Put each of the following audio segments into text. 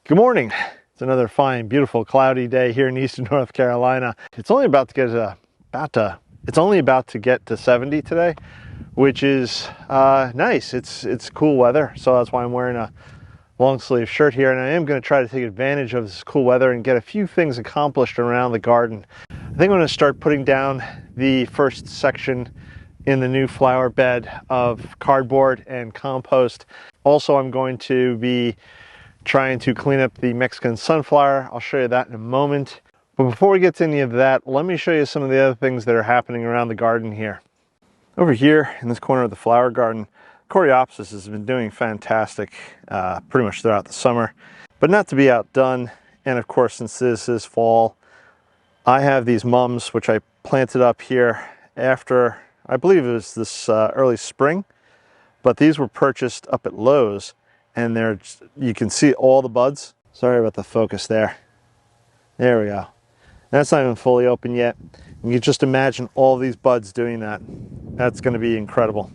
Good morning. It's another fine, beautiful, cloudy day here in eastern North Carolina. It's only about to get to 70 today, which is nice. It's cool weather, so that's why I'm wearing a long sleeve shirt here, and I am going to try to take advantage of this cool weather and get a few things accomplished around the garden. I think I'm going to start putting down the first section in the new flower bed of cardboard and compost. Also, I'm going to be trying to clean up the Mexican sunflower. I'll show you that in a moment. But before we get to any of that, let me show you some of the other things that are happening around the garden here. Over here in this corner of the flower garden, Coreopsis has been doing fantastic pretty much throughout the summer, but not to be outdone. And of course, since this is fall, I have these mums which I planted up here after, I believe it was this early spring, but these were purchased up at Lowe's. And you can see all the buds. Sorry about the focus there. There we go. That's not even fully open yet. You can just imagine all these buds doing that. That's going to be incredible.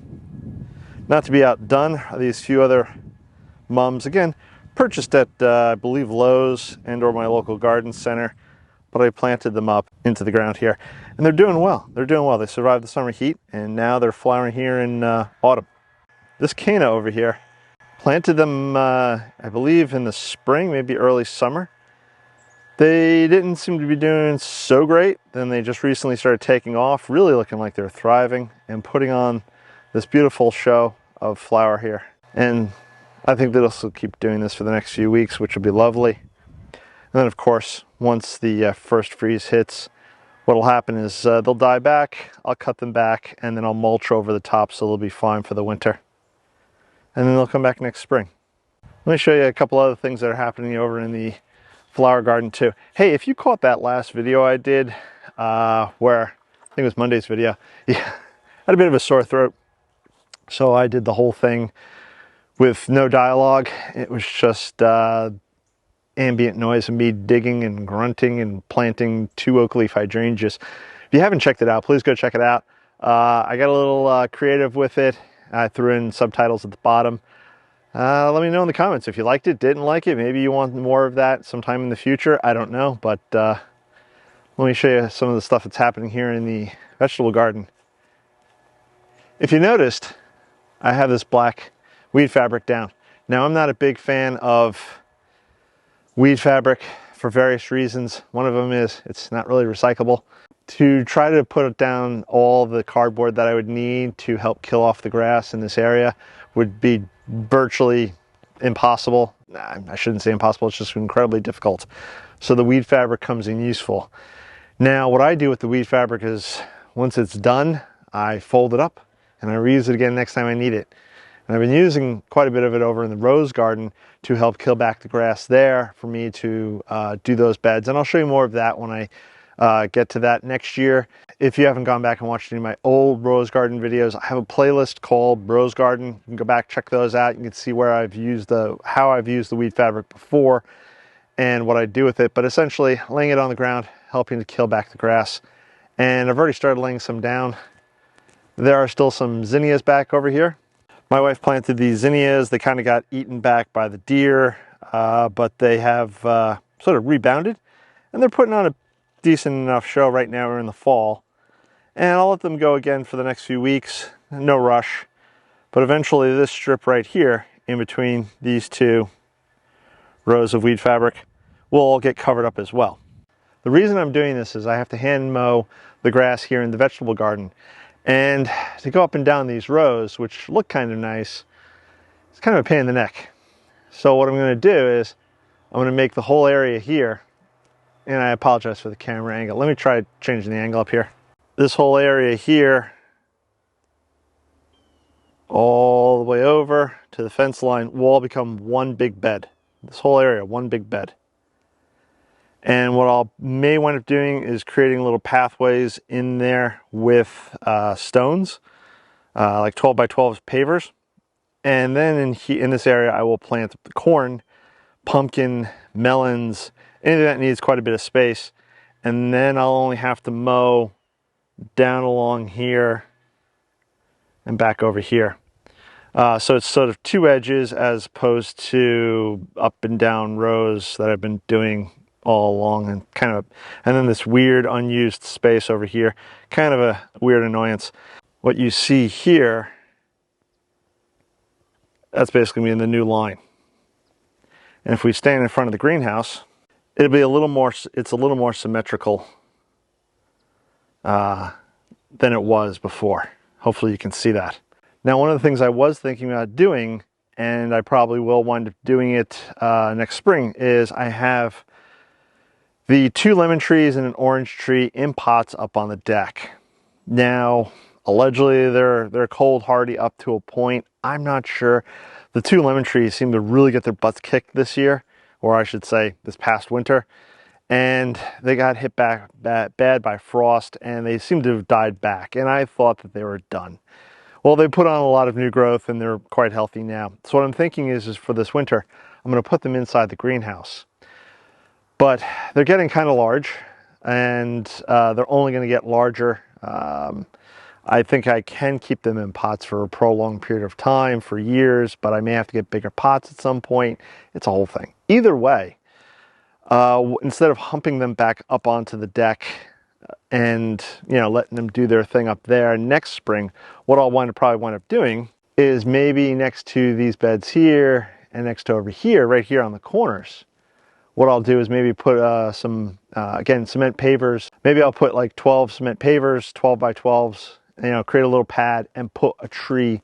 Not to be outdone are these few other mums. Again, purchased at, I believe, Lowe's and or my local garden center. But I planted them up into the ground here. And they're doing well. They're doing well. They survived the summer heat. And now they're flowering here in autumn. This canna over here, planted them, I believe, in the spring, maybe early summer. They didn't seem to be doing so great. Then they just recently started taking off, really looking like they're thriving and putting on this beautiful show of flower here. And I think they'll still keep doing this for the next few weeks, which will be lovely. And then, of course, once the first freeze hits, what'll happen is they'll die back, I'll cut them back, and then I'll mulch over the top so they'll be fine for the winter. And then they'll come back next spring. Let me show you a couple other things that are happening over in the flower garden too. Hey, if you caught that last video I did, where, I think it was Monday's video, yeah, I had a bit of a sore throat. So I did the whole thing with no dialogue. It was just ambient noise of me digging and grunting and planting 2 oak leaf hydrangeas. If you haven't checked it out, please go check it out. I got a little creative with it. I threw in subtitles at the bottom. Let me know in the comments if you liked it, didn't like it. Maybe you want more of that sometime in the future. I don't know, but let me show you some of the stuff that's happening here in the vegetable garden. If you noticed, I have this black weed fabric down. Now, I'm not a big fan of weed fabric for various reasons. One of them is it's not really recyclable. To try to put down all the cardboard that I would need to help kill off the grass in this area would be virtually impossible. I shouldn't say impossible, it's just incredibly difficult. So the weed fabric comes in useful. Now, what I do with the weed fabric is once it's done, I fold it up and I reuse it again next time I need it. And I've been using quite a bit of it over in the rose garden to help kill back the grass there for me to do those beds. And I'll show you more of that when I get to that next year. If you haven't gone back and watched any of my old rose garden videos, I have a playlist called Rose Garden. You can go back, check those out. You can see where how I've used the weed fabric before and what I do with it. But essentially, laying it on the ground, helping to kill back the grass. And I've already started laying some down. There are still some zinnias back over here. My wife planted these zinnias. They kind of got eaten back by the deer, but they have sort of rebounded, and they're putting on a decent enough show right now. We're in the fall, and I'll let them go again for the next few weeks. No rush, but eventually this strip right here in between these 2 rows of weed fabric will all get covered up as well. The reason I'm doing this is I have to hand mow the grass here in the vegetable garden, and to go up and down these rows, which look kind of nice, it's kind of a pain in the neck. So what I'm going to do is I'm going to make the whole area here. And I apologize for the camera angle. Let me try changing the angle up here. This whole area here, all the way over to the fence line, will all become one big bed. This whole area, one big bed. And what I may wind up doing is creating little pathways in there with stones, like 12 by 12 pavers. And then in this area, I will plant corn, pumpkin, melons, anything that needs quite a bit of space. And then I'll only have to mow down along here and back over here. So it's sort of two edges as opposed to up and down rows that I've been doing all along, and then this weird unused space over here, kind of a weird annoyance. What you see here, that's basically me in the new line. And if we stand in front of the greenhouse, it's a little more symmetrical than it was before. Hopefully you can see that. Now, one of the things I was thinking about doing, and I probably will wind up doing it next spring, is I have the 2 lemon trees and an orange tree in pots up on the deck. Now, allegedly they're cold hardy up to a point. I'm not sure. The 2 lemon trees seem to really get their butts kicked this year, or I should say this past winter. And they got hit bad by frost, and they seem to have died back. And I thought that they were done. Well, they put on a lot of new growth, and they're quite healthy now. So what I'm thinking is for this winter, I'm going to put them inside the greenhouse. But they're getting kind of large, and they're only going to get larger. I think I can keep them in pots for a prolonged period of time, for years, but I may have to get bigger pots at some point. It's a whole thing. Either way, instead of humping them back up onto the deck and letting them do their thing up there next spring, what I'll probably wind up doing is maybe next to these beds here and next to over here, right here on the corners, what I'll do is maybe put some again, cement pavers. Maybe I'll put like 12 cement pavers, 12 by 12s, create a little pad and put a tree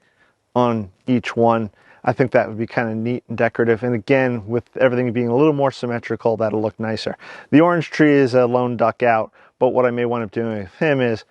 on each one. I think that would be kind of neat and decorative. And again, with everything being a little more symmetrical, that'll look nicer. The orange tree is a lone duck out, but what I may wind up doing with him is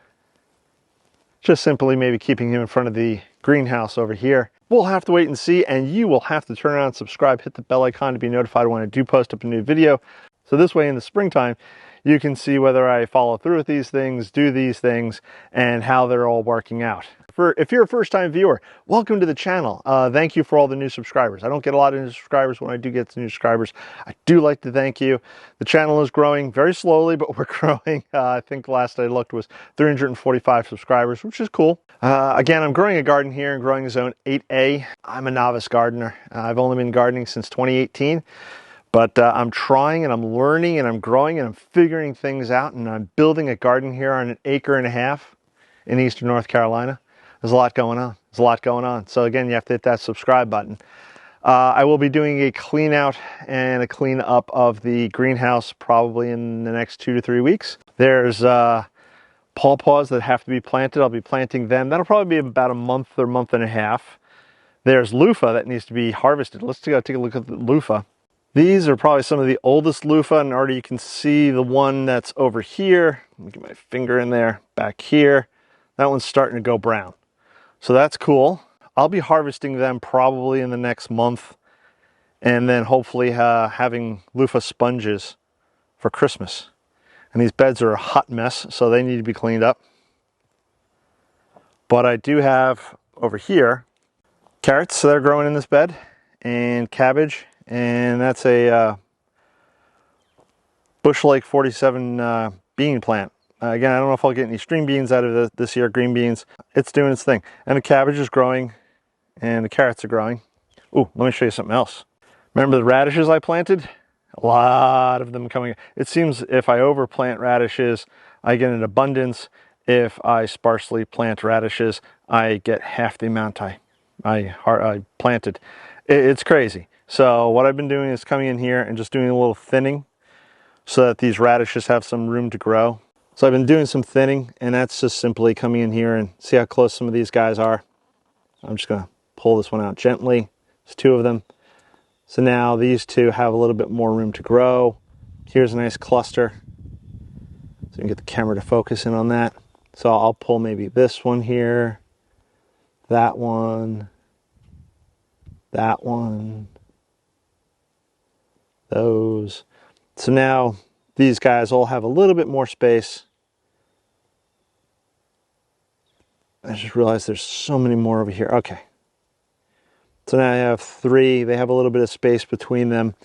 just simply maybe keeping him in front of the greenhouse over here. We'll have to wait and see, and you will have to turn around and subscribe, hit the bell icon to be notified when I do post up a new video. So this way in the springtime, you can see whether I follow through with these things, do these things, and how they're all working out. If you're a first-time viewer, welcome to the channel. Thank you for all the new subscribers. I don't get a lot of new subscribers. When I do get new subscribers, I do like to thank you. The channel is growing very slowly, but we're growing. I think last I looked was 345 subscribers, which is cool. Again, I'm growing a garden here in growing zone 8A. I'm a novice gardener. I've only been gardening since 2018. But I'm trying and I'm learning and I'm growing and I'm figuring things out, and I'm building a garden here on 1.5 acres in eastern North Carolina. There's a lot going on. There's a lot going on. So again, you have to hit that subscribe button. I will be doing a clean out and a clean up of the greenhouse probably in the next 2 to 3 weeks. There's pawpaws that have to be planted. I'll be planting them. That'll probably be about a month or month and a half. There's loofah that needs to be harvested. Let's go take a look at the loofah. These are probably some of the oldest loofah, and already you can see the one that's over here. Let me get my finger in there, back here. That one's starting to go brown. So that's cool. I'll be harvesting them probably in the next month, and then hopefully having loofah sponges for Christmas. And these beds are a hot mess, so they need to be cleaned up. But I do have over here carrots that are growing in this bed, and cabbage. And that's a Bush Lake 47 bean plant. Again, I don't know if I'll get any string beans out of this year, green beans. It's doing its thing. And the cabbage is growing, and the carrots are growing. Ooh, let me show you something else. Remember the radishes I planted? A lot of them coming. It seems if I overplant radishes, I get an abundance. If I sparsely plant radishes, I get half the amount I planted. It's crazy. So what I've been doing is coming in here and just doing a little thinning so that these radishes have some room to grow. So I've been doing some thinning, and that's just simply coming in here and see how close some of these guys are. I'm just going to pull this one out gently. There's 2 of them. So now these 2 have a little bit more room to grow. Here's a nice cluster. So you can get the camera to focus in on that. So I'll pull maybe this one here, that one, that one, those. So now these guys all have a little bit more space. I just realized there's so many more over here. Okay. So now I have 3. They have a little bit of space between them,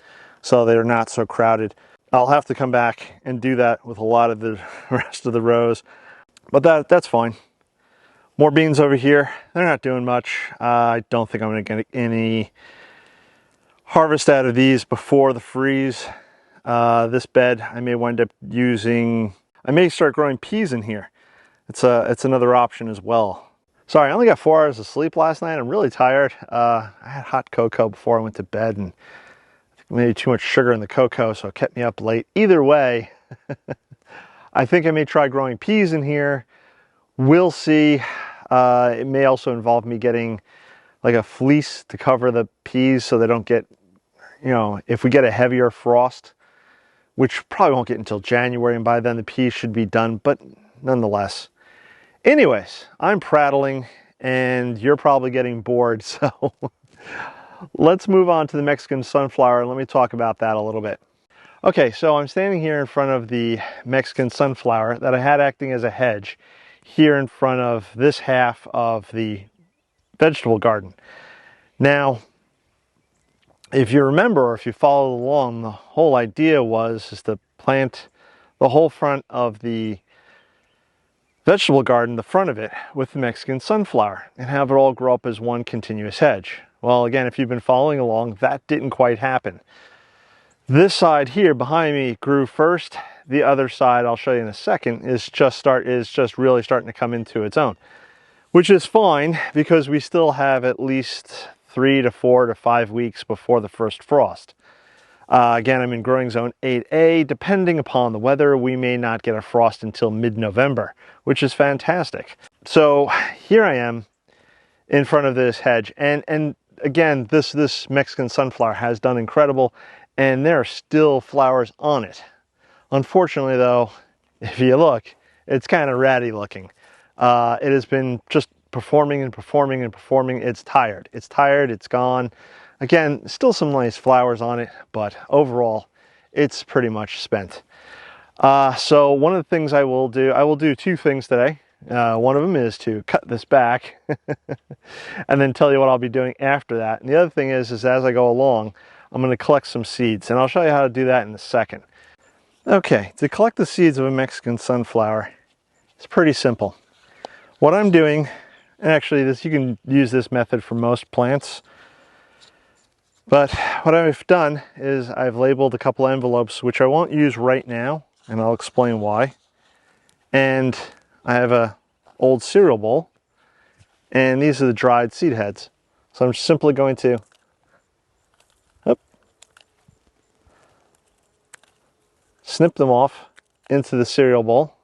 so they're not so crowded. I'll have to come back and do that with a lot of the rest of the rows, but that's fine. More beans over here. They're not doing much. I don't think I'm going to get any harvest out of these before the freeze. This bed I may wind up using. I may start growing peas in here. It's another option as well. Sorry, I only got 4 hours of sleep last night. I'm really tired. I had hot cocoa before I went to bed, and maybe too much sugar in the cocoa, so it kept me up late. Either way, I think I may try growing peas in here. We'll see. It may also involve me getting like a fleece to cover the peas so they don't get, if we get a heavier frost, which probably won't get until January, and by then the peas should be done, but nonetheless. Anyways, I'm prattling and you're probably getting bored, so let's move on to the Mexican sunflower and let me talk about that a little bit. Okay, so I'm standing here in front of the Mexican sunflower that I had acting as a hedge here in front of this half of the vegetable garden. Now, if you remember, or if you followed along, the whole idea was to plant the whole front of the vegetable garden, the front of it, with the Mexican sunflower and have it all grow up as one continuous hedge. Well, again, if you've been following along, that didn't quite happen. This side here behind me grew first. The other side, I'll show you in a second, is just really starting to come into its own, which is fine because we still have at least 3 to 4 to 5 weeks before the first frost. Again, I'm in growing zone 8A. Depending upon the weather, we may not get a frost until mid-November, which is fantastic. So here I am in front of this hedge, and again, this Mexican sunflower has done incredible, and there are still flowers on it. Unfortunately, though, if you look, it's kind of ratty looking. It has been just performing and performing and performing. It's tired. It's tired. It's gone. Again, still some nice flowers on it, but overall, it's pretty much spent. So one of the things I will do 2 things today. One of them is to cut this back and then tell you what I'll be doing after that. And the other thing is as I go along, I'm going to collect some seeds, and I'll show you how to do that in a second. Okay, to collect the seeds of a Mexican sunflower, it's pretty simple. What I'm doing, and actually you can use this method for most plants, but what I've done is I've labeled a couple envelopes, which I won't use right now, and I'll explain why. And I have a old cereal bowl, and these are the dried seed heads. So I'm simply going to snip them off into the cereal bowl.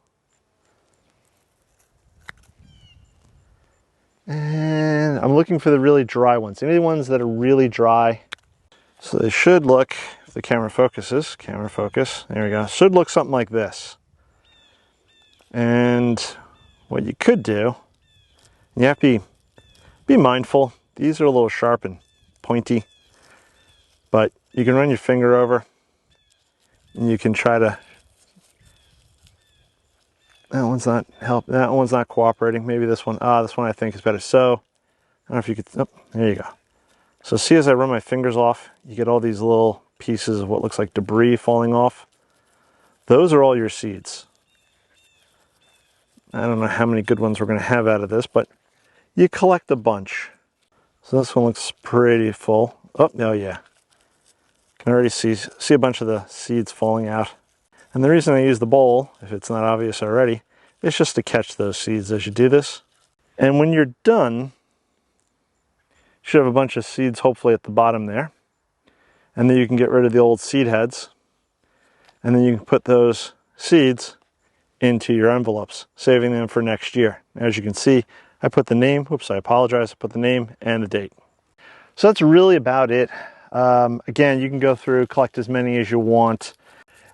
And I'm looking for the really dry ones. Any ones that are really dry. So they should look, if the camera focuses, there we go, should look something like this. And what you could do, you have to be mindful, these are a little sharp and pointy, but you can run your finger over and you can try to, that one's not cooperating, maybe this one, this one I think is better. So, I don't know if you could, there you go. So see, as I run my fingers off, you get all these little pieces of what looks like debris falling off. Those are all your seeds. I don't know how many good ones we're going to have out of this, but you collect a bunch. So this one looks pretty full. Oh yeah. Can already see a bunch of the seeds falling out. And the reason I use the bowl, if it's not obvious already, is just to catch those seeds as you do this. And when you're done, you should have a bunch of seeds hopefully at the bottom there. And then you can get rid of the old seed heads. And then you can put those seeds into your envelopes, saving them for next year. As you can see, I put the name, I apologize, I put the name and the date. So that's really about it. Again, you can go through, collect as many as you want.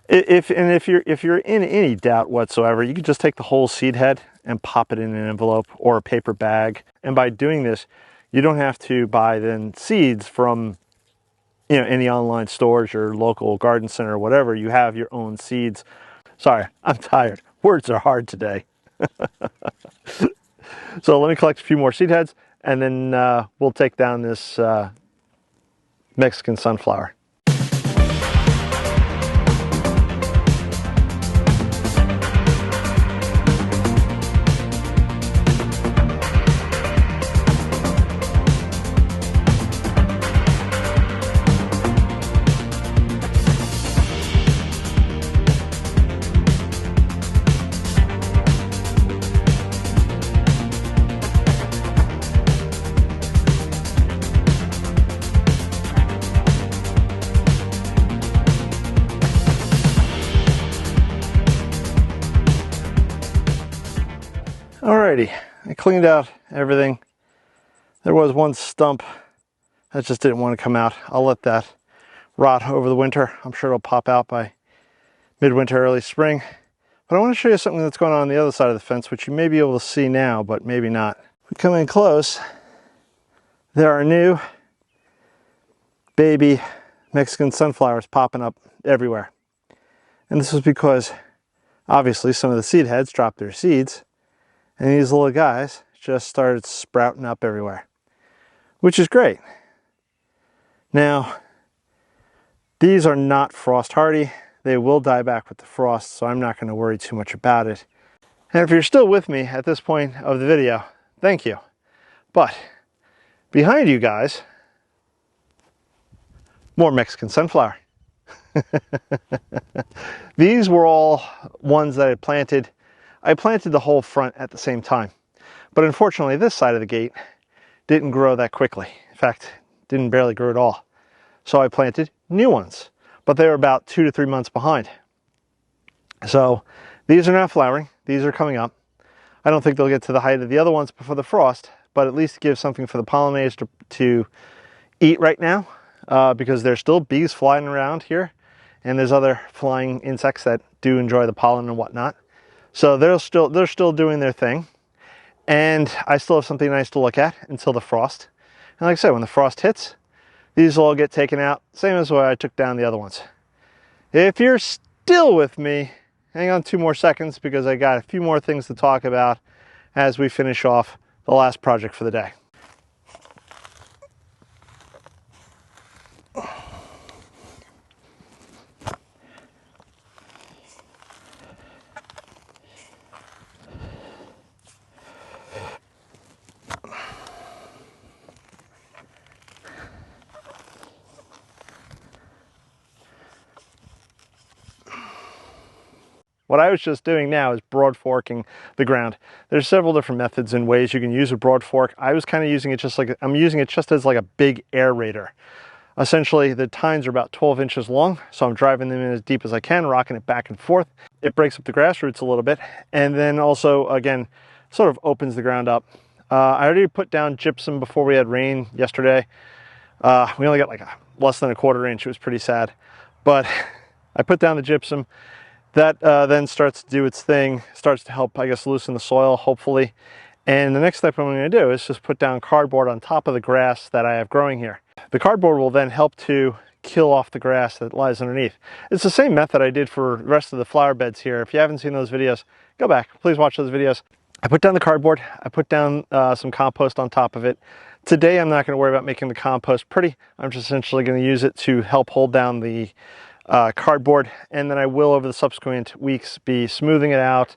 If you're in any doubt whatsoever, you can just take the whole seed head and pop it in an envelope or a paper bag. And by doing this, you don't have to buy then seeds from any online stores or local garden center or whatever. You have your own seeds. Sorry, I'm tired. Words are hard today. So let me collect a few more seed heads, and then we'll take down this Mexican sunflower. Alrighty, I cleaned out everything. There was one stump that just didn't want to come out. I'll let that rot over the winter. I'm sure it'll pop out by midwinter, early spring. But I want to show you something that's going on the other side of the fence, which you may be able to see now, but maybe not. If we come in close, there are new baby Mexican sunflowers popping up everywhere. And this is because obviously some of the seed heads dropped their seeds, and these little guys just started sprouting up everywhere, which is great. Now, these are not frost hardy. They will die back with the frost, so I'm not going to worry too much about it. And if you're still with me at this point of the video, thank you. But behind you guys, more Mexican sunflower. These were all ones that I planted. I planted the whole front at the same time. But unfortunately, this side of the gate didn't grow that quickly. In fact, didn't barely grow at all. So I planted new ones, but they were about 2 to 3 months behind. So these are now flowering. These are coming up. I don't think they'll get to the height of the other ones before the frost, but at least give something for the pollinators to eat right now, because there's still bees flying around here, and there's other flying insects that do enjoy the pollen and whatnot. So they're still doing their thing, and I still have something nice to look at until the frost. And like I said, when the frost hits, these will all get taken out, same as the way I took down the other ones. If you're still with me, hang on 2 more seconds, because I got a few more things to talk about as we finish off the last project for the day. What I was just doing now is broad forking the ground. There's several different methods and ways you can use a broad fork. I was kind of using it I'm using it just as like a big aerator. Essentially, the tines are about 12 inches long, so I'm driving them in as deep as I can, rocking it back and forth. It breaks up the grass roots a little bit, and then also, again, sort of opens the ground up. I already put down gypsum before we had rain yesterday. We only got like less than a quarter inch. It was pretty sad, but I put down the gypsum. That then starts to do its thing, starts to help, I guess, loosen the soil, hopefully. And the next step I'm going to do is just put down cardboard on top of the grass that I have growing here. The cardboard will then help to kill off the grass that lies underneath. It's the same method I did for the rest of the flower beds here. If you haven't seen those videos, go back. Please watch those videos. I put down the cardboard. I put down some compost on top of it. Today, I'm not going to worry about making the compost pretty. I'm just essentially going to use it to help hold down the cardboard, and then I will over the subsequent weeks be smoothing it out.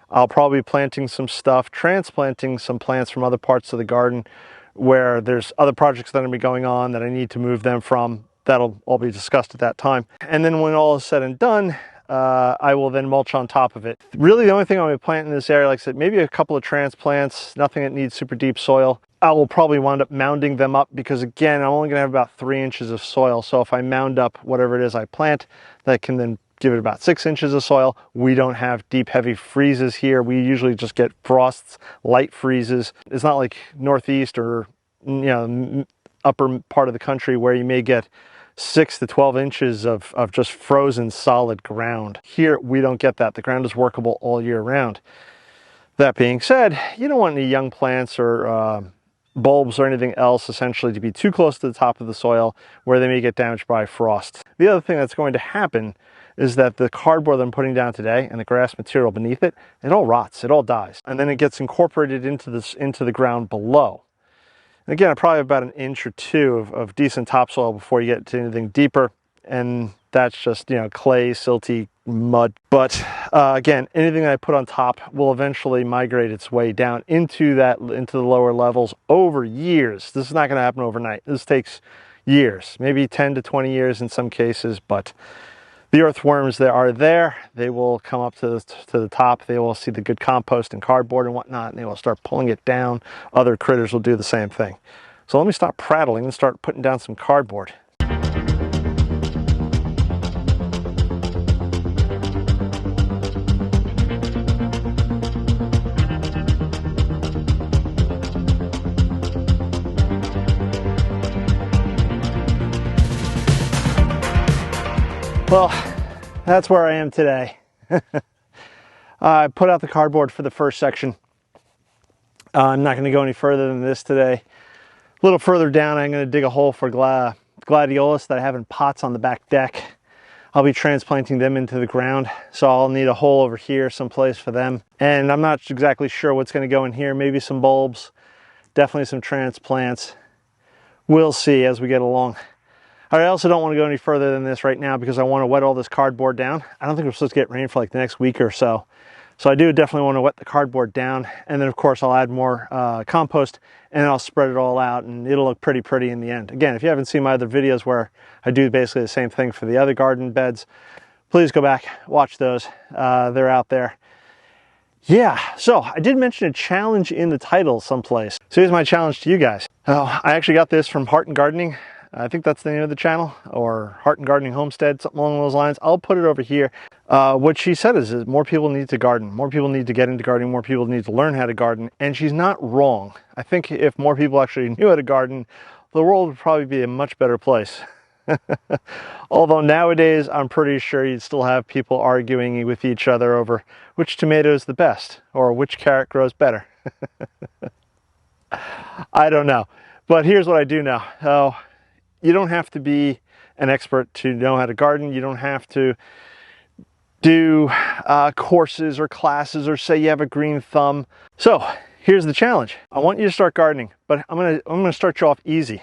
I'll probably be planting some stuff, transplanting some plants from other parts of the garden where there's other projects that are going to be going on that I need to move them from. That'll all be discussed at that time. And then when all is said and done, I will then mulch on top of it. Really, the only thing I'm going to plant in this area, like I said, maybe a couple of transplants, nothing that needs super deep soil. I will probably wind up mounding them up because, again, I'm only going to have about 3 inches of soil. So if I mound up whatever it is I plant, that can then give it about 6 inches of soil. We don't have deep, heavy freezes here. We usually just get frosts, light freezes. It's not like Northeast or, upper part of the country where you may get 6 to 12 inches of just frozen solid ground. Here, we don't get that. The ground is workable all year round. That being said, you don't want any young plants or bulbs or anything else essentially to be too close to the top of the soil where they may get damaged by frost. The other thing that's going to happen is that the cardboard that I'm putting down today and the grass material beneath it, it all rots, it all dies. And then it gets incorporated into the ground below. And again, I probably have about 1 inch or 2 of decent topsoil before you get to anything deeper. And that's just, clay, silty, mud. But again, anything that I put on top will eventually migrate its way down into the lower levels over years. This is not going to happen overnight. This takes years, maybe 10 to 20 years in some cases, but the earthworms that are there, they will come up to the top. They will see the good compost and cardboard and whatnot, and they will start pulling it down. Other critters will do the same thing. So let me stop prattling and start putting down some cardboard. that's where I am today. I put out the cardboard for the first section. I'm not going to go any further than this today. A little further down, I'm going to dig a hole for gladiolus that I have in pots on the back deck. I'll be transplanting them into the ground, so I'll need a hole over here someplace for them. And I'm not exactly sure what's going to go in here. Maybe some bulbs, definitely some transplants. We'll see as we get along. I also don't want to go any further than this right now because I want to wet all this cardboard down. I don't think we're supposed to get rain for like the next week or so. So I do definitely want to wet the cardboard down. And then of course I'll add more compost and I'll spread it all out and it'll look pretty in the end. Again, if you haven't seen my other videos where I do basically the same thing for the other garden beds, please go back, watch those. They're out there. Yeah, so I did mention a challenge in the title someplace. So here's my challenge to you guys. Oh, I actually got this from Heart and Gardening. I think that's the name of the channel, or Heart and Gardening Homestead, something along those lines. I'll put it over here. What she said is more people need to garden. More people need to get into gardening. More people need to learn how to garden. And she's not wrong. I think if more people actually knew how to garden, the world would probably be a much better place. Although nowadays, I'm pretty sure you'd still have people arguing with each other over which tomato is the best or which carrot grows better. I don't know. But here's what I do know. You don't have to be an expert to know how to garden. You don't have to do courses or classes or say you have a green thumb. So here's the challenge. I want you to start gardening, but I'm gonna start you off easy.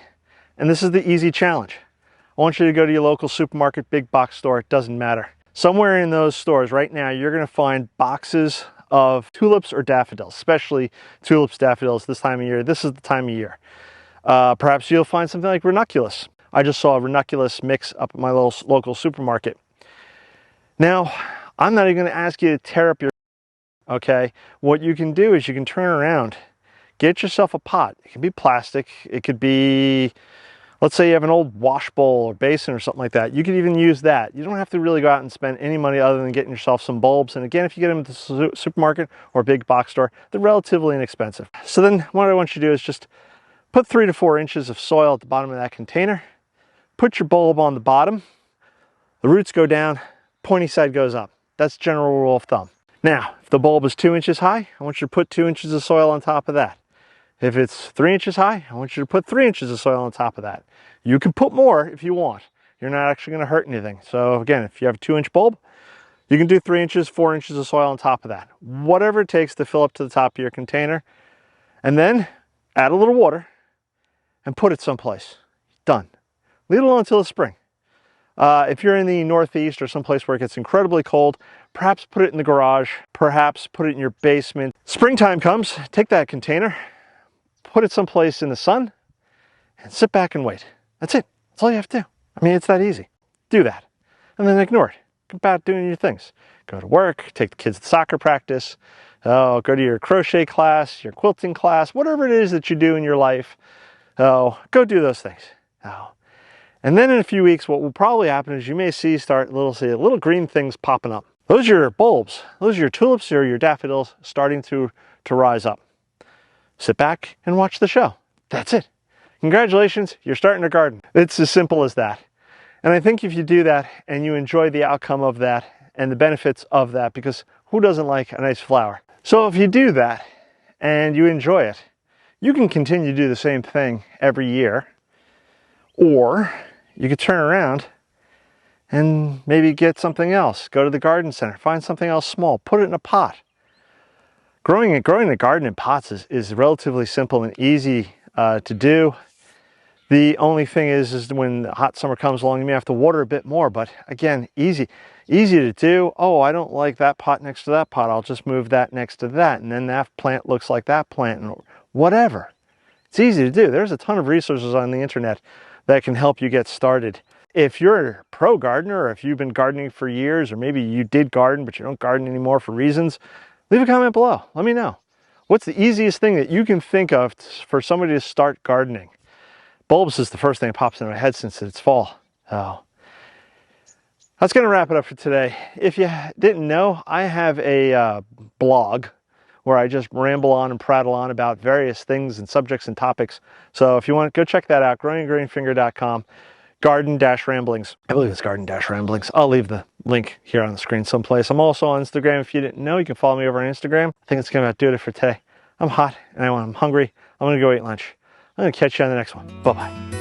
And this is the easy challenge. I want you to go to your local supermarket, big box store, it doesn't matter. Somewhere in those stores right now, you're gonna find boxes of tulips or daffodils, especially tulips, daffodils this time of year. This is the time of year. Perhaps you'll find something like ranunculus. I just saw a ranunculus mix up at my little local supermarket. Now, I'm not even gonna ask you to tear up your, okay? What you can do is you can turn around, get yourself a pot. It can be plastic, it could be, let's say you have an old wash bowl or basin or something like that. You could even use that. You don't have to really go out and spend any money other than getting yourself some bulbs. And again, if you get them at the supermarket or big box store, they're relatively inexpensive. So then what I want you to do is just put 3 to 4 inches of soil at the bottom of that container. Put your bulb on the bottom. The roots go down, pointy side goes up. That's general rule of thumb. Now, if the bulb is 2 inches high, I want you to put 2 inches of soil on top of that. If it's 3 inches high, I want you to put 3 inches of soil on top of that. You can put more if you want. You're not actually going to hurt anything. So again, if you have a 2-inch bulb, you can do 3 inches, 4 inches of soil on top of that. Whatever it takes to fill up to the top of your container. And then add a little water and put it someplace. Done. Leave it alone until the spring. If you're in the Northeast or someplace where it gets incredibly cold, perhaps put it in the garage, perhaps put it in your basement. Springtime comes, take that container, put it someplace in the sun, and sit back and wait. That's it. That's all you have to do. I mean, it's that easy. Do that. And then ignore it. Go about doing your things. Go to work, take the kids to soccer practice, go to your crochet class, your quilting class, whatever it is that you do in your life. Go do those things. And then in a few weeks, what will probably happen is you may see little green things popping up. Those are your bulbs. Those are your tulips or your daffodils starting to rise up. Sit back and watch the show. That's it. Congratulations, you're starting to garden. It's as simple as that. And I think if you do that and you enjoy the outcome of that and the benefits of that, because who doesn't like a nice flower? So if you do that and you enjoy it, you can continue to do the same thing every year, or you could turn around and maybe get something else. Go to the garden center, find something else small, put it in a pot. Growing a garden in pots is relatively simple and easy to do. The only thing is when the hot summer comes along, you may have to water a bit more, but again, easy to do. Oh, I don't like that pot next to that pot. I'll just move that next to that. And then that plant looks like that plant and whatever. It's easy to do. There's a ton of resources on the internet that can help you get started. If you're a pro gardener, or if you've been gardening for years, or maybe you did garden, but you don't garden anymore for reasons, leave a comment below. Let me know. What's the easiest thing that you can think of for somebody to start gardening? Bulbs is the first thing that pops into my head since it's fall. Oh. That's going to wrap it up for today. If you didn't know, I have a blog where I just ramble on and prattle on about various things and subjects and topics. So if you want, go check that out, growinggreenfinger.com. Garden Dash Ramblings. I believe it's Garden Dash Ramblings. I'll leave the link here on the screen someplace. I'm also on Instagram. If you didn't know, you can follow me over on Instagram. I think it's going to do it for today. I'm hot and I'm hungry. I'm going to go eat lunch. I'm going to catch you on the next one. Bye-bye.